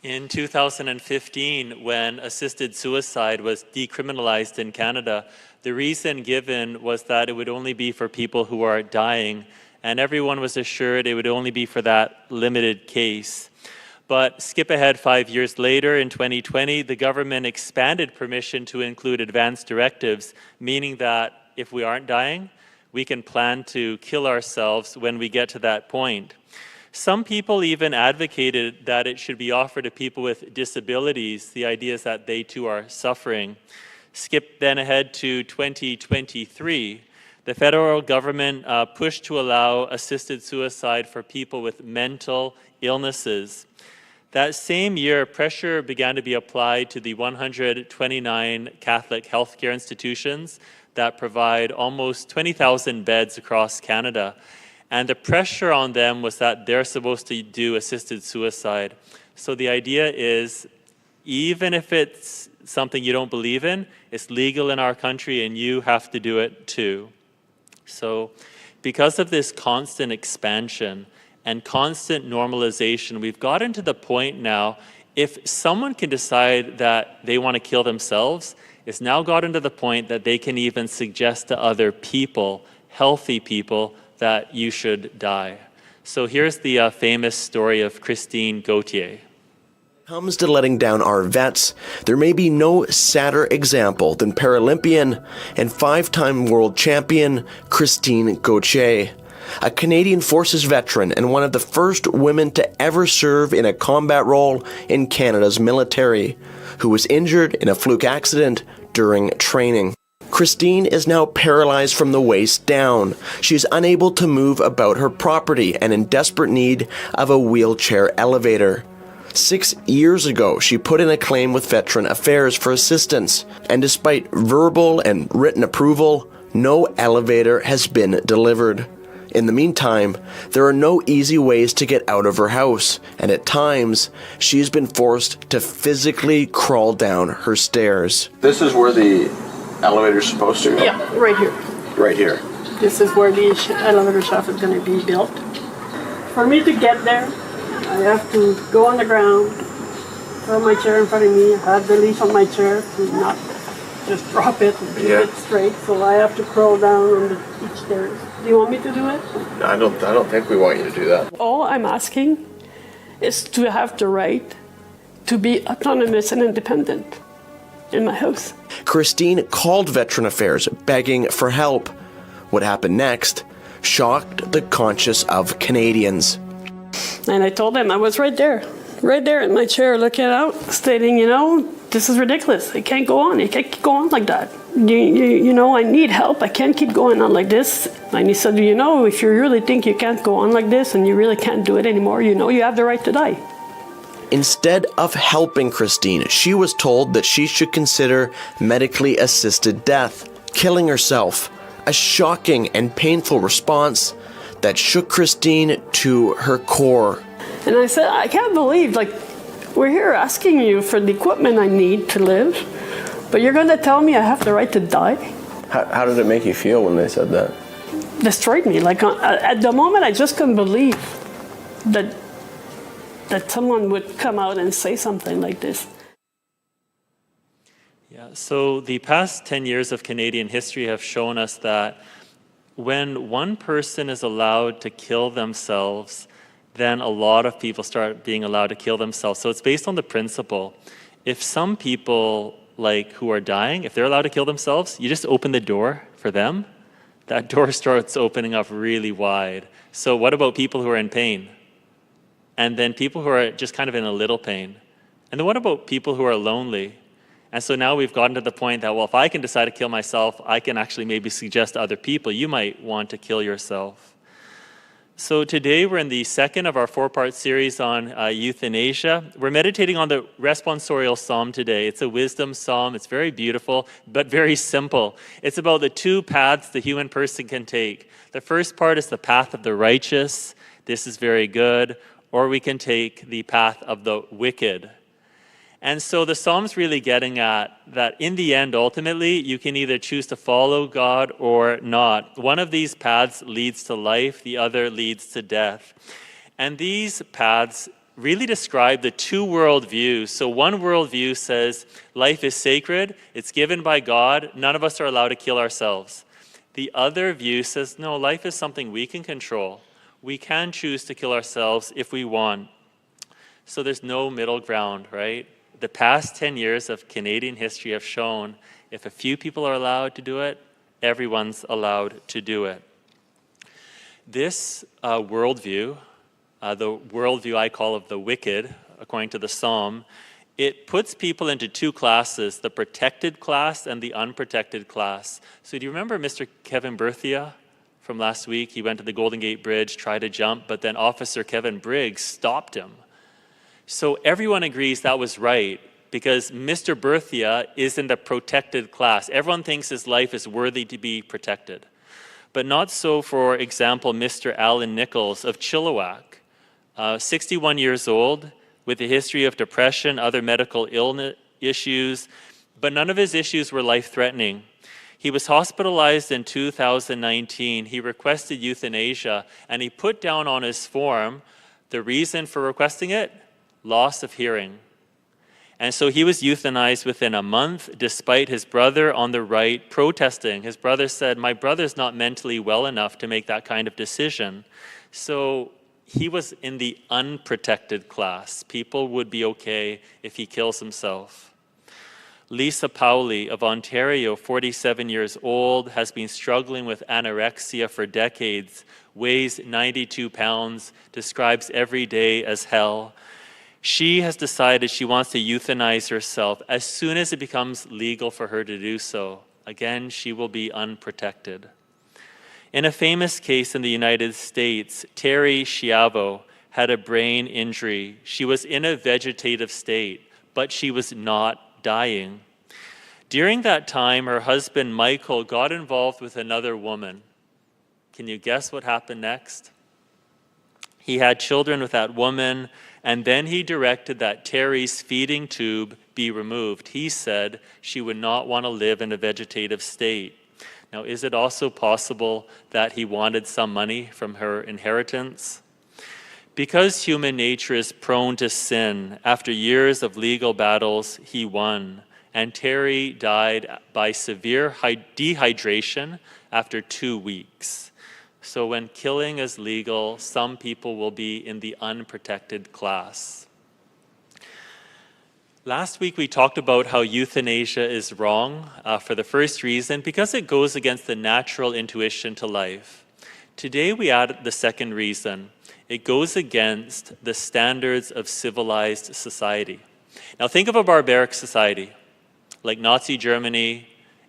In 2015, when assisted suicide was decriminalized in Canada, the reason given was that it would only be for people who are dying, and everyone was assured it would only be for that limited case. But skip ahead 5 years later, in 2020, the government expanded permission to include advance directives, meaning that if we aren't dying, we can plan to kill ourselves when we get to that point. Some people even advocated that it should be offered to people with disabilities. The idea is that they too are suffering. Skip then ahead to 2023. The federal government pushed to allow assisted suicide for people with mental illnesses. That same year, pressure began to be applied to the 129 Catholic healthcare institutions that provide almost 20,000 beds across Canada. And the pressure on them was that they're supposed to do assisted suicide. So the idea is, even if it's something you don't believe in, it's legal in our country and you have to do it too. So because of this constant expansion and constant normalization, we've gotten to the point now, if someone can decide that they want to kill themselves, it's now gotten to the point that they can even suggest to other people, healthy people, that you should die. So here's the famous story of Christine Gauthier. Comes to letting down our vets, there may be no sadder example than Paralympian and 5-time world champion Christine Gauthier, a Canadian Forces veteran and one of the first women to ever serve in a combat role in Canada's military, who was injured in a fluke accident during training. Christine is now paralyzed from the waist down. She is unable to move about her property and in desperate need of a wheelchair elevator. 6 years ago, she put in a claim with Veteran Affairs for assistance, and despite verbal and written approval, no elevator has been delivered. In the meantime, there are no easy ways to get out of her house, and at times, she's been forced to physically crawl down her stairs. This is where the elevator's supposed to go? Yeah, right here. Right here. This is where the elevator shaft is going to be built. For me to get there, I have to go on the ground, throw my chair in front of me, have the leash on my chair to not just drop it and keep it straight. So I have to crawl down on each stairs. Do you want me to do it? I don't think we want you to do that. All I'm asking is to have the right to be autonomous and independent in my house. Christine called Veteran Affairs begging for help. What happened next shocked the conscience of Canadians. And I told them I was right there in my chair, looking out, stating, this is ridiculous. I can't go on. I can't keep going on like that. I need help. I can't keep going on like this. And he said, if you really think you can't go on like this and you really can't do it anymore, you have the right to die. Instead of helping Christine, she was told that she should consider medically assisted death, killing herself, a shocking and painful response that shook Christine to her core. And I said, I can't believe, we're here asking you for the equipment I need to live, but you're going to tell me I have the right to die? How did it make you feel when they said that? Destroyed me. At the moment, I just couldn't believe that someone would come out and say something like this. Yeah, so the past 10 years of Canadian history have shown us that when one person is allowed to kill themselves, then a lot of people start being allowed to kill themselves. So it's based on the principle, if some people who are dying, if they're allowed to kill themselves, you just open the door for them, that door starts opening up really wide. So what about people who are in pain? And then people who are just kind of in a little pain. And then what about people who are lonely? And so now we've gotten to the point that, well, if I can decide to kill myself, I can actually maybe suggest to other people, you might want to kill yourself. So today we're in the second of our 4-part series on euthanasia. We're meditating on the responsorial psalm today. It's a wisdom psalm. It's very beautiful, but very simple. It's about the 2 paths the human person can take. The first part is the path of the righteous. This is very good. Or we can take the path of the wicked. And so the Psalm's really getting at that in the end, ultimately, you can either choose to follow God or not. One of these paths leads to life, the other leads to death. And these paths really describe the two worldviews. So one worldview says life is sacred, it's given by God, none of us are allowed to kill ourselves. The other view says, no, life is something we can control. We can choose to kill ourselves if we want. So there's no middle ground, right? The past 10 years of Canadian history have shown if a few people are allowed to do it, everyone's allowed to do it. This worldview, the worldview I call of the wicked, according to the Psalm, it puts people into two classes, the protected class and the unprotected class. So do you remember Mr. Kevin Berthia from last week? He went to the Golden Gate Bridge, tried to jump, but then Officer Kevin Briggs stopped him. So everyone agrees that was right, because Mr. Berthia is in the protected class. Everyone thinks his life is worthy to be protected. But not so, for example, Mr. Alan Nichols of Chilliwack, 61 years old, with a history of depression, other medical illness issues, but none of his issues were life-threatening. He was hospitalized in 2019. He requested euthanasia, and he put down on his form the reason for requesting it: loss of hearing. And so he was euthanized within a month, despite his brother on the right protesting. His brother said, my brother's not mentally well enough to make that kind of decision. So he was in the unprotected class. People would be okay if he kills himself. Lisa Powley of Ontario, 47 years old, has been struggling with anorexia for decades, weighs 92 pounds, describes every day as hell. She has decided she wants to euthanize herself as soon as it becomes legal for her to do so. Again, she will be unprotected. In a famous case in the United States, Terry Schiavo had a brain injury. She was in a vegetative state, but she was not dying. During that time, her husband, Michael, got involved with another woman. Can you guess what happened next? He had children with that woman, and then he directed that Terry's feeding tube be removed. He said she would not want to live in a vegetative state. Now, is it also possible that he wanted some money from her inheritance? Because human nature is prone to sin, after years of legal battles, he won. And Terry died by severe dehydration after 2 weeks. So when killing is legal, some people will be in the unprotected class. Last week we talked about how euthanasia is wrong for the first reason, because it goes against the natural intuition to life. Today we add the second reason. It goes against the standards of civilized society. Now think of a barbaric society, like Nazi Germany,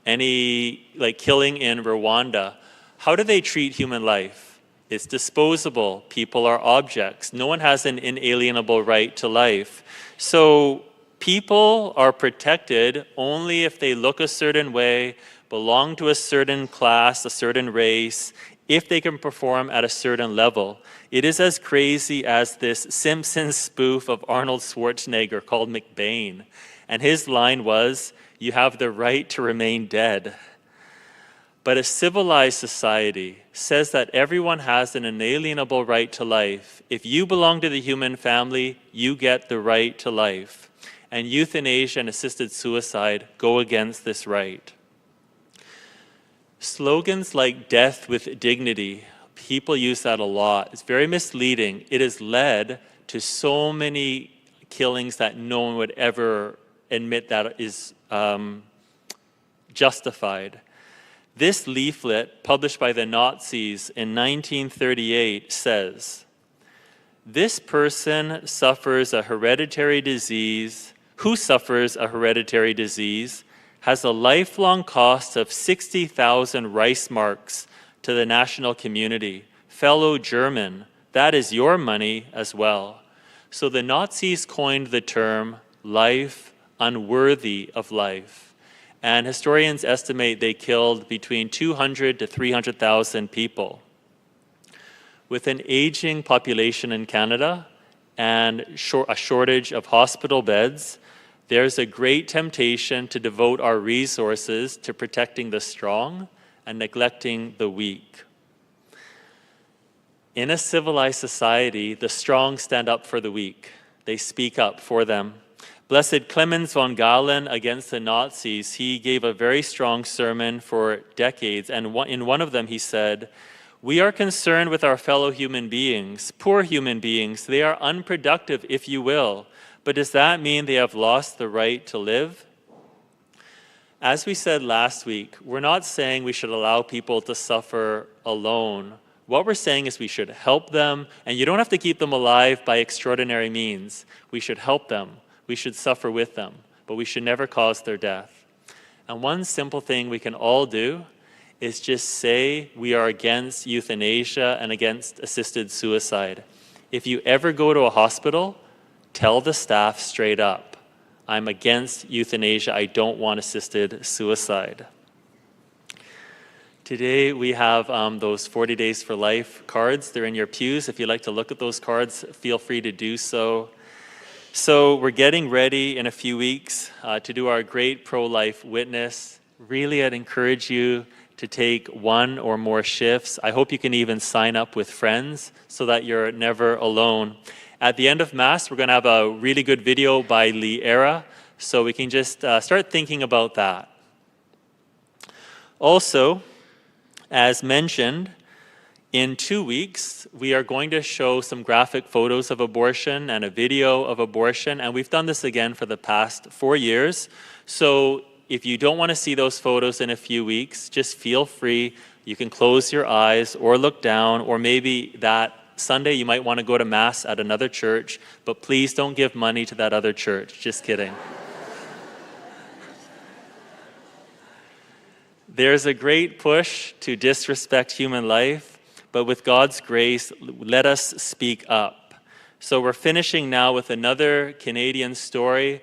like killing in Rwanda. How do they treat human life? It's disposable. People are objects. No one has an inalienable right to life. So people are protected only if they look a certain way, belong to a certain class, a certain race, if they can perform at a certain level. It is as crazy as this Simpsons spoof of Arnold Schwarzenegger called McBain. And his line was, "You have the right to remain dead." But a civilized society says that everyone has an inalienable right to life. If you belong to the human family, you get the right to life. And euthanasia and assisted suicide go against this right. Slogans like death with dignity, people use that a lot. It's very misleading. It has led to so many killings that no one would ever admit that is justified. This leaflet, published by the Nazis in 1938, says, "This person suffers a hereditary disease, who suffers a hereditary disease, has a lifelong cost of 60,000 Reichsmarks to the national community. Fellow German, that is your money as well." So the Nazis coined the term life unworthy of life. And historians estimate they killed between 200 to 300,000 people. With an aging population in Canada and a shortage of hospital beds, there's a great temptation to devote our resources to protecting the strong and neglecting the weak. In a civilized society, the strong stand up for the weak. They speak up for them. Blessed Clemens von Galen against the Nazis, he gave a very strong sermon for decades, and in one of them he said, "We are concerned with our fellow human beings, poor human beings. They are unproductive, if you will, but does that mean they have lost the right to live?" As we said last week, we're not saying we should allow people to suffer alone. What we're saying is we should help them, and you don't have to keep them alive by extraordinary means. We should help them. We should suffer with them, but we should never cause their death. And one simple thing we can all do is just say we are against euthanasia and against assisted suicide. If you ever go to a hospital, tell the staff straight up, I'm against euthanasia, I don't want assisted suicide. Today we have those 40 Days for Life cards. They're in your pews. If you'd like to look at those cards, feel free to do so. So we're getting ready in a few weeks to do our great pro-life witness. Really, I'd encourage you to take one or more shifts. I hope you can even sign up with friends so that you're never alone. At the end of Mass, we're going to have a really good video by Lee Era, so we can just start thinking about that. Also, as mentioned, in 2 weeks, we are going to show some graphic photos of abortion and a video of abortion, and we've done this again for the past 4 years. So if you don't want to see those photos in a few weeks, just feel free. You can close your eyes or look down, or maybe that Sunday you might want to go to Mass at another church, but please don't give money to that other church. Just kidding. There's a great push to disrespect human life, but with God's grace, let us speak up. So we're finishing now with another Canadian story.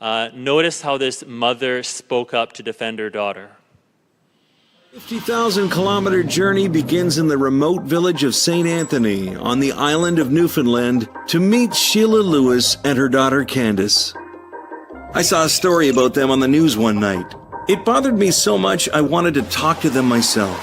Notice how this mother spoke up to defend her daughter. 50,000-kilometer journey begins in the remote village of St. Anthony on the island of Newfoundland to meet Sheila Lewis and her daughter Candace. I saw a story about them on the news one night. It bothered me so much I wanted to talk to them myself.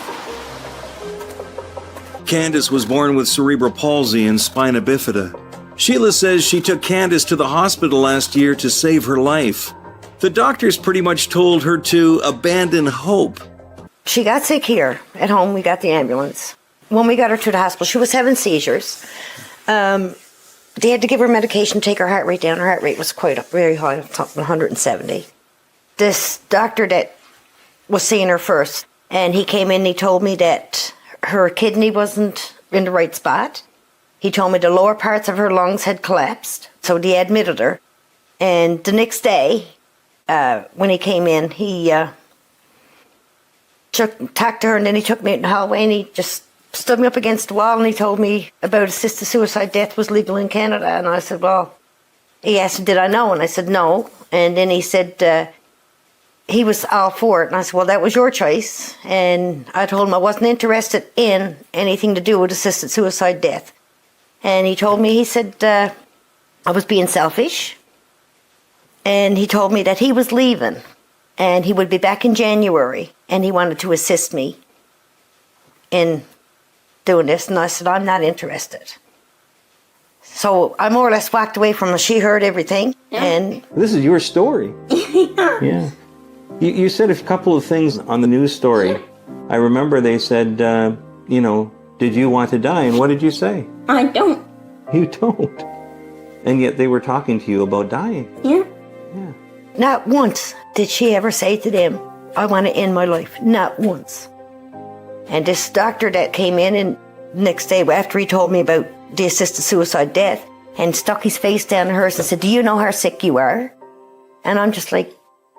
Candace was born with cerebral palsy and spina bifida. Sheila says she took Candace to the hospital last year to save her life. The doctors pretty much told her to abandon hope. She got sick here at home. We got the ambulance. When we got her to the hospital, she was having seizures. They had to give her medication to take her heart rate down. Her heart rate was very high, something 170. This doctor that was seeing her first, and he came in and he told me that her kidney wasn't in the right spot. He told me the lower parts of her lungs had collapsed, so they admitted her. And the next day, when he came in, he talked to her, and then he took me in the hallway and he just stood me up against the wall and he told me about assisted suicide. Death was legal in Canada. And I said, well, he asked, did I know? And I said, no. And then he said, he was all for it. And I said, well, that was your choice. And I told him I wasn't interested in anything to do with assisted suicide death. And he told me, he said, I was being selfish. And he told me that he was leaving and he would be back in January and he wanted to assist me in doing this. And I said, I'm not interested. So I more or less walked away from her. She heard everything. Yeah. And this is your story. Yeah. You said a couple of things on the news story. I remember they said, did you want to die? And what did you say? I don't. You don't. And yet they were talking to you about dying. Yeah. Yeah. Not once did she ever say to them, I want to end my life. Not once. And this doctor that came in and next day after he told me about the assisted suicide death and stuck his face down to hers and said, do you know how sick you are? And I'm just like,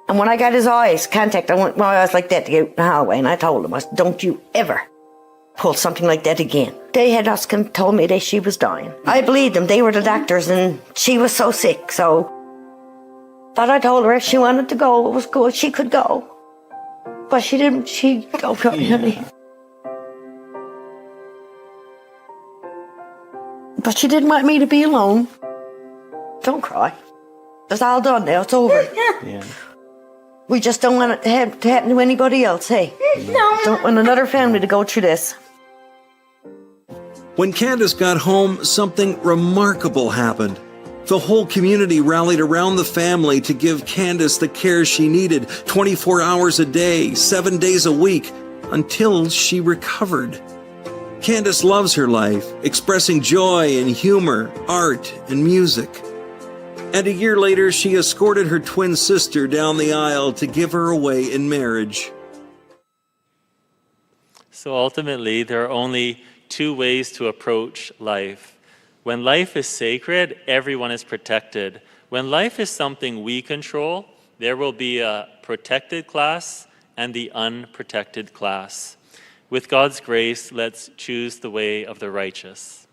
and when I got his eyes contact, I went my eyes like that to get out in the hallway, and I told him, I said, don't you ever pull something like that again. They had us told me that she was dying. I believed them. They were the doctors, and she was so sick, so. But I told her if she wanted to go, it was good. She could go. But she didn't. She go, honey. But she didn't want me to be alone. Don't cry. It's all done now. It's over. Yeah. We just don't want it to happen to anybody else, hey? No. Don't want another family to go through this. When Candace got home, something remarkable happened. The whole community rallied around the family to give Candace the care she needed 24 hours a day, 7 days a week, until she recovered. Candace loves her life, expressing joy and humor, art and music. And a year later, she escorted her twin sister down the aisle to give her away in marriage. So ultimately, there are only two ways to approach life. When life is sacred, everyone is protected. When life is something we control, there will be a protected class and the unprotected class. With God's grace, let's choose the way of the righteous.